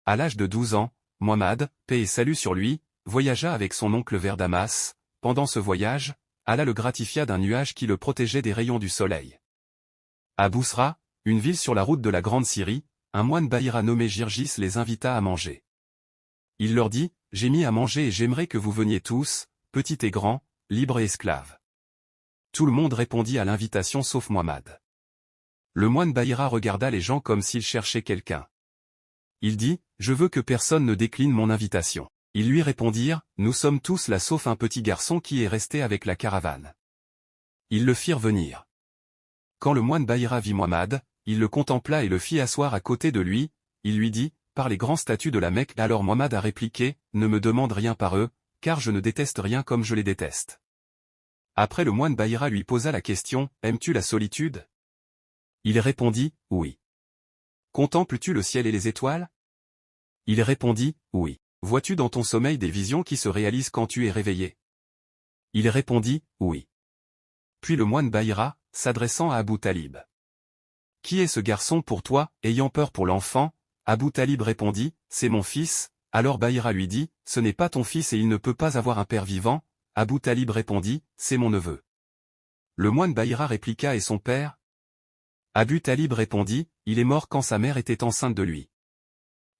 À l'âge de 12 ans, Muhammad, paix et salut sur lui, voyagea avec son oncle vers Damas. Pendant ce voyage, Allah le gratifia d'un nuage qui le protégeait des rayons du soleil. À Bousra, une ville sur la route de la Grande Syrie, un moine Bahira nommé Girgis les invita à manger. Il leur dit, « J'ai mis à manger et j'aimerais que vous veniez tous, petits et grands, libres et esclaves. » Tout le monde répondit à l'invitation sauf Muhammad. Le moine Bahira regarda les gens comme s'il cherchait quelqu'un. Il dit, « Je veux que personne ne décline mon invitation. » Ils lui répondirent, « Nous sommes tous là sauf un petit garçon qui est resté avec la caravane. » Ils le firent venir. Quand le moine Bahira vit Muhammad, il le contempla et le fit asseoir à côté de lui. Il lui dit, « Par les grands statuts de la Mecque. » Alors Muhammad a répliqué, « Ne me demande rien par eux, car je ne déteste rien comme je les déteste. » Après le moine Bahira lui posa la question, « Aimes-tu la solitude ?» Il répondit, « Oui. » « Contemples-tu le ciel et les étoiles ?» Il répondit, « Oui. » « Vois-tu dans ton sommeil des visions qui se réalisent quand tu es réveillé ?» Il répondit, « Oui. » Puis le moine Bahira, s'adressant à Abu Talib. « Qui est ce garçon pour toi, ayant peur pour l'enfant ?» Abu Talib répondit, « C'est mon fils. » Alors Bahira lui dit, « Ce n'est pas ton fils et il ne peut pas avoir un père vivant. » Abu Talib répondit, « C'est mon neveu. » Le moine Bahira répliqua, « Et son père ?» Abu Talib répondit, « Il est mort quand sa mère était enceinte de lui. »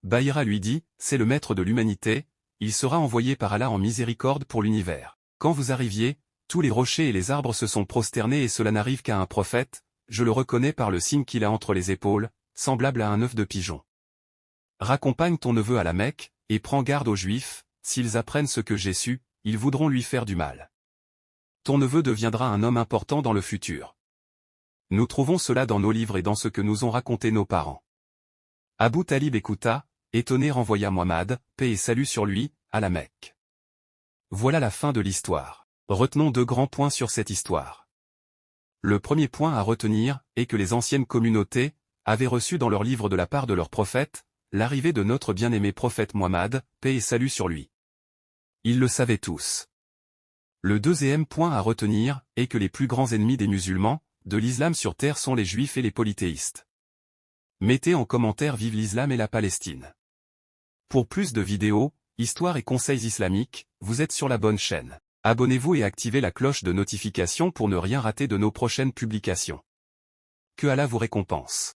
Bahira lui dit, « C'est le maître de l'humanité, il sera envoyé par Allah en miséricorde pour l'univers. Quand vous arriviez, tous les rochers et les arbres se sont prosternés et cela n'arrive qu'à un prophète, je le reconnais par le signe qu'il a entre les épaules, semblable à un œuf de pigeon. Raccompagne ton neveu à la Mecque, et prends garde aux Juifs, s'ils apprennent ce que j'ai su, ils voudront lui faire du mal. Ton neveu deviendra un homme important dans le futur. Nous trouvons cela dans nos livres et dans ce que nous ont raconté nos parents. » Abu Talib écouta, étonné renvoya Muhammad, paix et salut sur lui, à la Mecque. Voilà la fin de l'histoire. Retenons 2 grands points sur cette histoire. Le premier point à retenir est que les anciennes communautés avaient reçu dans leurs livres de la part de leur prophète l'arrivée de notre bien-aimé prophète Muhammad, paix et salut sur lui. Ils le savaient tous. Le deuxième point à retenir est que les plus grands ennemis des musulmans, de l'islam sur terre sont les juifs et les polythéistes. Mettez en commentaire vive l'islam et la Palestine. Pour plus de vidéos, histoire et conseils islamiques, vous êtes sur la bonne chaîne. Abonnez-vous et activez la cloche de notification pour ne rien rater de nos prochaines publications. Que Allah vous récompense.